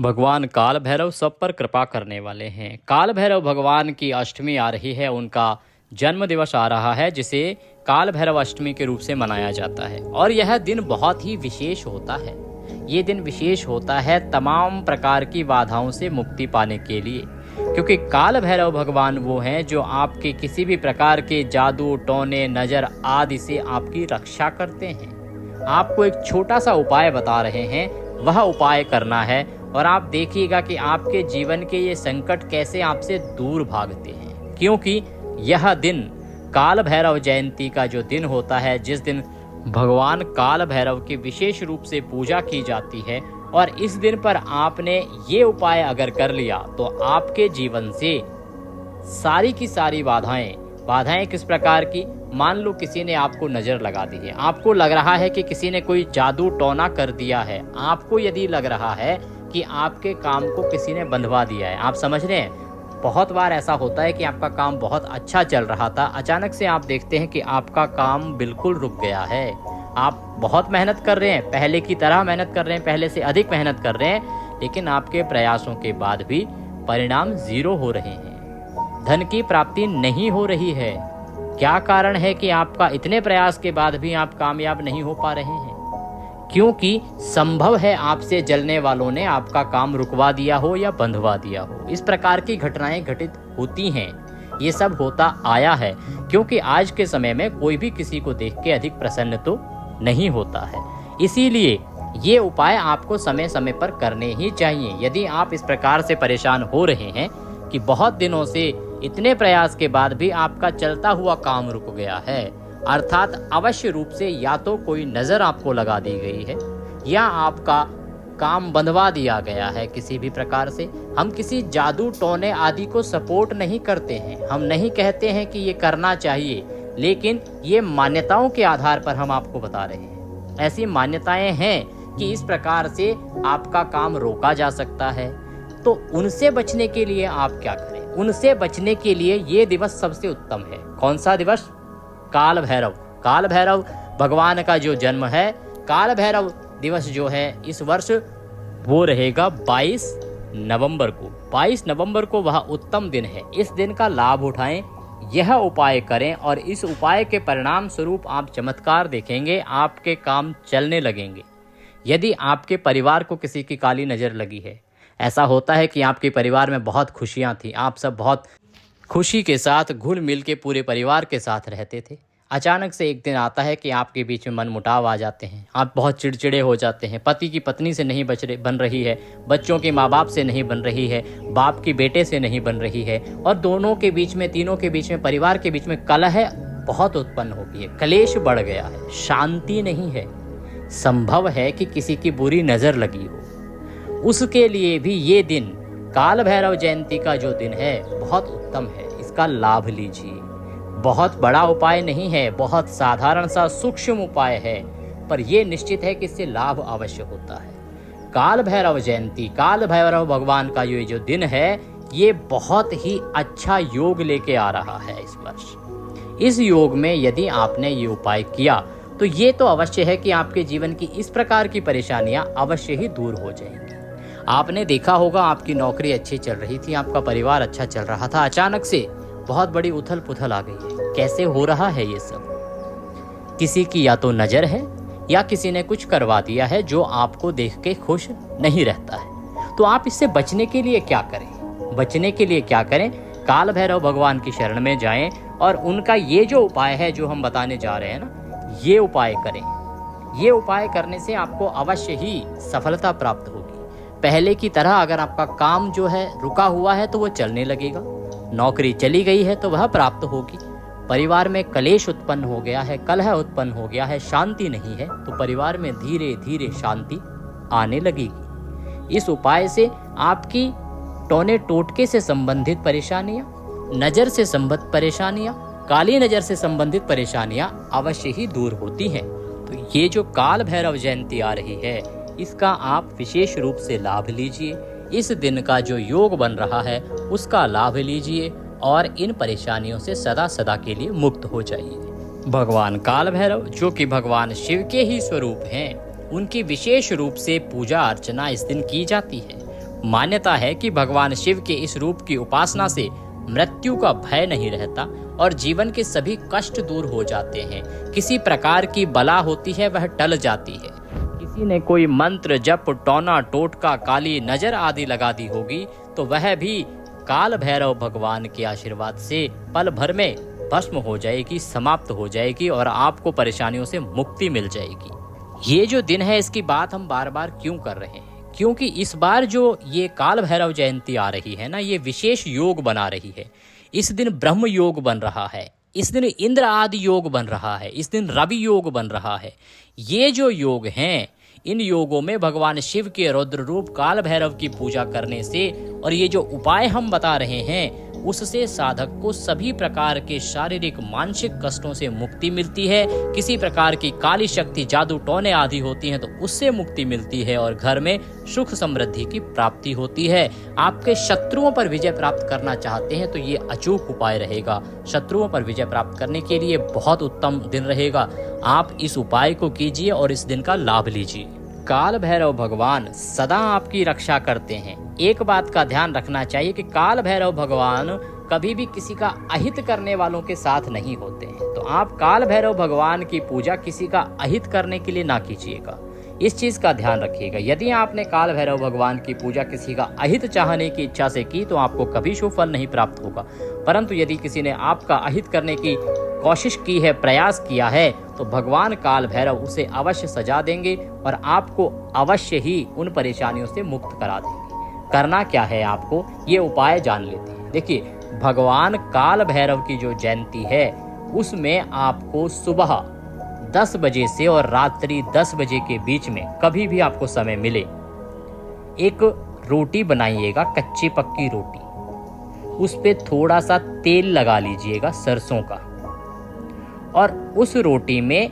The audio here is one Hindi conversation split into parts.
भगवान काल भैरव सब पर कृपा करने वाले हैं। काल भैरव भगवान की अष्टमी आ रही है, उनका जन्म दिवस आ रहा है जिसे काल भैरव अष्टमी के रूप से मनाया जाता है। और यह दिन बहुत ही विशेष होता है। ये दिन विशेष होता है तमाम प्रकार की बाधाओं से मुक्ति पाने के लिए, क्योंकि काल भैरव भगवान वो हैं जो आपके किसी भी प्रकार के जादू, टोने, नज़र आदि से आपकी रक्षा करते हैं। आपको एक छोटा सा उपाय बता रहे हैं, वह उपाय करना है और आप देखिएगा कि आपके जीवन के ये संकट कैसे आपसे दूर भागते हैं। क्योंकि यह दिन काल भैरव जयंती का जो दिन होता है, जिस दिन भगवान काल भैरव की विशेष रूप से पूजा की जाती है, और इस दिन पर आपने ये उपाय अगर कर लिया तो आपके जीवन से सारी की सारी बाधाएं किस प्रकार की, मान लो किसी ने आपको नज़र लगा दी है, आपको लग रहा है कि किसी ने कोई जादू टोना कर दिया है, आपको यदि लग रहा है कि आपके काम को किसी ने बंधवा दिया है, आप समझ रहे हैं। बहुत बार ऐसा होता है कि आपका काम बहुत अच्छा चल रहा था, अचानक से आप देखते हैं कि आपका काम बिल्कुल रुक गया है। आप बहुत मेहनत कर रहे हैं, पहले की तरह मेहनत कर रहे हैं, पहले से अधिक मेहनत कर रहे हैं, लेकिन आपके प्रयासों के बाद भी परिणाम 0 हो रहे हैं। धन की प्राप्ति नहीं हो रही है। क्या कारण है कि आपका इतने प्रयास के बाद भी आप कामयाब नहीं हो पा रहे हैं? क्योंकि संभव है आपसे जलने वालों ने आपका काम रुकवा दिया हो या बंधवा दिया हो। इस प्रकार की घटनाएं घटित होती हैं। ये सब होता आया है क्योंकि आज के समय में कोई भी किसी को देख के अधिक प्रसन्न तो नहीं होता है। इसीलिए ये उपाय आपको समय समय पर करने ही चाहिए। यदि आप इस प्रकार से परेशान हो रहे हैं कि बहुत दिनों से इतने प्रयास के बाद भी आपका चलता हुआ काम रुक गया है, अर्थात अवश्य रूप से या तो कोई नज़र आपको लगा दी गई है या आपका काम बंधवा दिया गया है किसी भी प्रकार से। हम किसी जादू टोने आदि को सपोर्ट नहीं करते हैं, हम नहीं कहते हैं कि ये करना चाहिए, लेकिन ये मान्यताओं के आधार पर हम आपको बता रहे हैं। ऐसी मान्यताएं हैं कि इस प्रकार से आपका काम रोका जा सकता है। तो उनसे बचने के लिए आप क्या करें? उनसे बचने के लिए ये दिवस सबसे उत्तम है। कौन सा दिवस? काल भैरव। काल भैरव भगवान का जो जन्म है, काल भैरव दिवस जो है इस वर्ष वो रहेगा 22 नवंबर को। 22 नवंबर को वह उत्तम दिन है। इस दिन का लाभ उठाएं, यह उपाय करें और इस उपाय के परिणाम स्वरूप आप चमत्कार देखेंगे, आपके काम चलने लगेंगे। यदि आपके परिवार को किसी की काली नज़र लगी है, ऐसा होता है कि आपके परिवार में बहुत खुशियाँ थी, आप सब बहुत खुशी के साथ घुल मिल के पूरे परिवार के साथ रहते थे, अचानक से एक दिन आता है कि आपके बीच में मनमुटाव आ जाते हैं, आप बहुत चिड़चिड़े हो जाते हैं, पति की पत्नी से नहीं बन रही है, बच्चों के माँ बाप से नहीं बन रही है, बाप की बेटे से नहीं बन रही है, और दोनों के बीच में, तीनों के बीच में, परिवार के बीच में कलह बहुत उत्पन्न हो गई है, क्लेश बढ़ गया है, शांति नहीं है। संभव है कि किसी की बुरी नज़र लगी हो। उसके लिए भी ये दिन, काल भैरव जयंती का जो दिन है, बहुत उत्तम है। इसका लाभ लीजिए। बहुत बड़ा उपाय नहीं है, बहुत साधारण सा सूक्ष्म उपाय है, पर यह निश्चित है कि इससे लाभ अवश्य होता है। काल भैरव जयंती, काल भैरव भगवान का ये जो दिन है, ये बहुत ही अच्छा योग लेके आ रहा है इस वर्ष। इस योग में यदि आपने ये उपाय किया तो ये तो अवश्य है कि आपके जीवन की इस प्रकार की परेशानियां अवश्य ही दूर हो जाएंगी। आपने देखा होगा, आपकी नौकरी अच्छी चल रही थी, आपका परिवार अच्छा चल रहा था, अचानक से बहुत बड़ी उथल पुथल आ गई है। कैसे हो रहा है ये सब? किसी की या तो नज़र है या किसी ने कुछ करवा दिया है जो आपको देख के खुश नहीं रहता है। तो आप इससे बचने के लिए क्या करें? बचने के लिए क्या करें? काल भैरव भगवान की शरण में जाएं और उनका ये जो उपाय है जो हम बताने जा रहे हैं ना, ये उपाय करें। ये उपाय करने से आपको अवश्य ही सफलता प्राप्त होगी। पहले की तरह अगर आपका काम जो है रुका हुआ है तो वो चलने लगेगा, नौकरी चली गई है तो वह प्राप्त होगी, परिवार में क्लेश उत्पन्न हो गया है, कलह उत्पन्न हो गया है, शांति नहीं है, तो परिवार में धीरे धीरे शांति आने लगेगी। इस उपाय से आपकी टोने टोटके से संबंधित परेशानियां, नज़र से संबंधित परेशानियां, काली नज़र से संबंधित परेशानियां अवश्य ही दूर होती हैं। तो ये जो काल भैरव जयंती आ रही है, इसका आप विशेष रूप से लाभ लीजिए। इस दिन का जो योग बन रहा है उसका लाभ लीजिए और इन परेशानियों से सदा सदा के लिए मुक्त हो जाइए। भगवान काल भैरव, जो कि भगवान शिव के ही स्वरूप हैं, उनकी विशेष रूप से पूजा अर्चना इस दिन की जाती है। मान्यता है कि भगवान शिव के इस रूप की उपासना से मृत्यु का भय नहीं रहता और जीवन के सभी कष्ट दूर हो जाते हैं। किसी प्रकार की बला होती है वह टल जाती है। किसी ने कोई मंत्र जप टोना टोटका काली नजर आदि लगा दी होगी तो वह भी काल भैरव भगवान के आशीर्वाद से पल भर में भस्म हो जाएगी, समाप्त हो जाएगी और आपको परेशानियों से मुक्ति मिल जाएगी। ये जो दिन है इसकी बात हम बार बार क्यों कर रहे हैं? क्योंकि इस बार जो ये काल भैरव जयंती आ रही है ना, ये विशेष योग बना रही है। इस दिन ब्रह्म योग बन रहा है, इस दिन इंद्र आदि योग बन रहा है, इस दिन रवि योग बन रहा है। ये जो योग हैं, इन योगों में भगवान शिव के रुद्र रूप काल भैरव की पूजा करने से और ये जो उपाय हम बता रहे हैं उससे साधक को सभी प्रकार के शारीरिक मानसिक कष्टों से मुक्ति मिलती है। किसी प्रकार की काली शक्ति जादू टोने आदि होती हैं तो उससे मुक्ति मिलती है और घर में सुख समृद्धि की प्राप्ति होती है। आपके शत्रुओं पर विजय प्राप्त करना चाहते हैं तो ये अचूक उपाय रहेगा। शत्रुओं पर विजय प्राप्त करने के लिए बहुत उत्तम दिन रहेगा। आप इस उपाय को कीजिए और इस दिन का लाभ लीजिए। काल भैरव भगवान सदा आपकी रक्षा करते हैं। एक बात का ध्यान रखना चाहिए कि काल भैरव भगवान कभी भी किसी का अहित करने वालों के साथ नहीं होते हैं। तो आप काल भैरव भगवान की पूजा किसी का अहित करने के लिए ना कीजिएगा, इस चीज का ध्यान रखिएगा। यदि आपने काल भैरव भगवान की पूजा किसी का अहित चाहने की इच्छा से की तो आपको कभी शुभ फल नहीं प्राप्त होगा। परंतु यदि किसी ने आपका अहित करने की कोशिश की है, प्रयास किया है, तो भगवान काल भैरव उसे अवश्य सजा देंगे और आपको अवश्य ही उन परेशानियों से मुक्त करा देंगे। करना क्या है आपको, ये उपाय जान लेते हैं। देखिए, भगवान काल भैरव की जो जयंती है उसमें आपको सुबह 10 बजे से और रात्रि 10 बजे के बीच में कभी भी आपको समय मिले, एक रोटी बनाइएगा, कच्ची पक्की रोटी, उस पे थोड़ा सा तेल लगा लीजिएगा सरसों का और उस रोटी में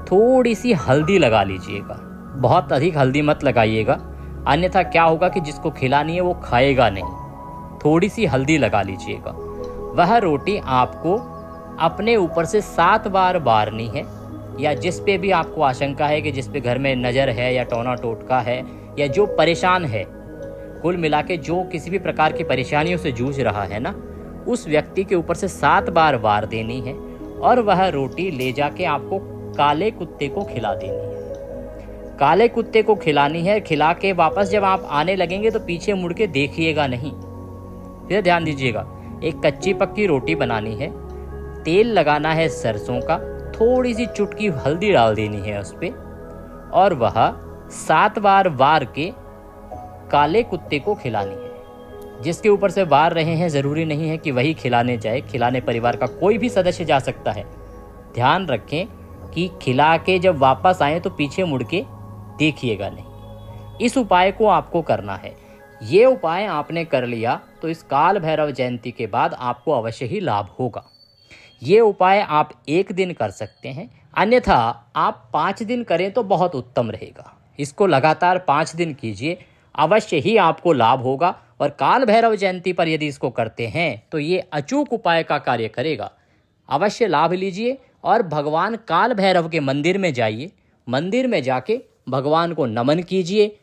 थोड़ी सी हल्दी लगा लीजिएगा। बहुत अधिक हल्दी मत लगाइएगा, अन्यथा क्या होगा कि जिसको खिलानी है वो खाएगा नहीं। थोड़ी सी हल्दी लगा लीजिएगा। वह रोटी आपको अपने ऊपर से 7 बार बारनी है, या जिस पे भी आपको आशंका है कि जिस पे घर में नज़र है या टोना टोटका है या जो परेशान है, कुल मिला के जो किसी भी प्रकार की परेशानियों से जूझ रहा है ना, उस व्यक्ति के ऊपर से 7 बार वार देनी है और वह रोटी ले जाके आपको काले कुत्ते को खिला देनी है। काले कुत्ते को खिलानी है। खिला के वापस जब आप आने लगेंगे तो पीछे मुड़ के देखिएगा नहीं। फिर ध्यान दीजिएगा, एक कच्ची पक्की रोटी बनानी है, तेल लगाना है सरसों का, थोड़ी सी चुटकी हल्दी डाल देनी है उस पे और वह 7 बार वार के काले कुत्ते को खिलानी है। जिसके ऊपर से वार रहे हैं ज़रूरी नहीं है कि वही खिलाने जाए, खिलाने परिवार का कोई भी सदस्य जा सकता है। ध्यान रखें कि खिला के जब वापस आए तो पीछे मुड़ के देखिएगा नहीं। इस उपाय को आपको करना है। ये उपाय आपने कर लिया तो इस काल भैरव जयंती के बाद आपको अवश्य ही लाभ होगा। ये उपाय आप 1 दिन कर सकते हैं, अन्यथा आप 5 दिन करें तो बहुत उत्तम रहेगा। इसको लगातार 5 दिन कीजिए, अवश्य ही आपको लाभ होगा। और काल भैरव जयंती पर यदि इसको करते हैं तो ये अचूक उपाय का कार्य करेगा। अवश्य लाभ लीजिए और भगवान काल भैरव के मंदिर में जाइए। मंदिर में जाके भगवान को नमन कीजिए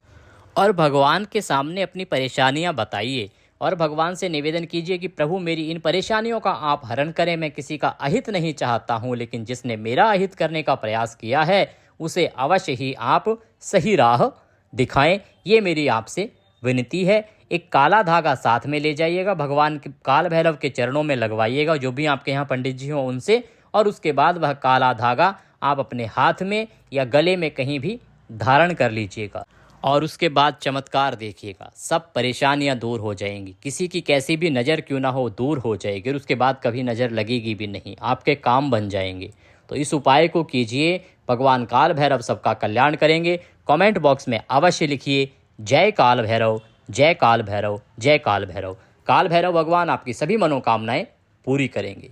और भगवान के सामने अपनी परेशानियां बताइए और भगवान से निवेदन कीजिए कि प्रभु मेरी इन परेशानियों का आप हरण करें। मैं किसी का अहित नहीं चाहता हूं, लेकिन जिसने मेरा अहित करने का प्रयास किया है उसे अवश्य ही आप सही राह दिखाएं। ये मेरी आपसे विनती है। एक काला धागा साथ में ले जाइएगा, भगवान के काल भैरव के चरणों में लगवाइएगा, जो भी आपके यहाँ पंडित जी हों उनसे, और उसके बाद वह काला धागा आप अपने हाथ में या गले में कहीं भी धारण कर लीजिएगा और उसके बाद चमत्कार देखिएगा। सब परेशानियां दूर हो जाएंगी। किसी की कैसी भी नज़र क्यों ना हो दूर हो जाएगी और उसके बाद कभी नज़र लगेगी भी नहीं। आपके काम बन जाएंगे। तो इस उपाय को कीजिए, भगवान काल भैरव सबका कल्याण करेंगे। कमेंट बॉक्स में अवश्य लिखिए जय काल भैरव, जय काल भैरव, जय काल भैरव। काल भैरव भगवान आपकी सभी मनोकामनाएं पूरी करेंगे।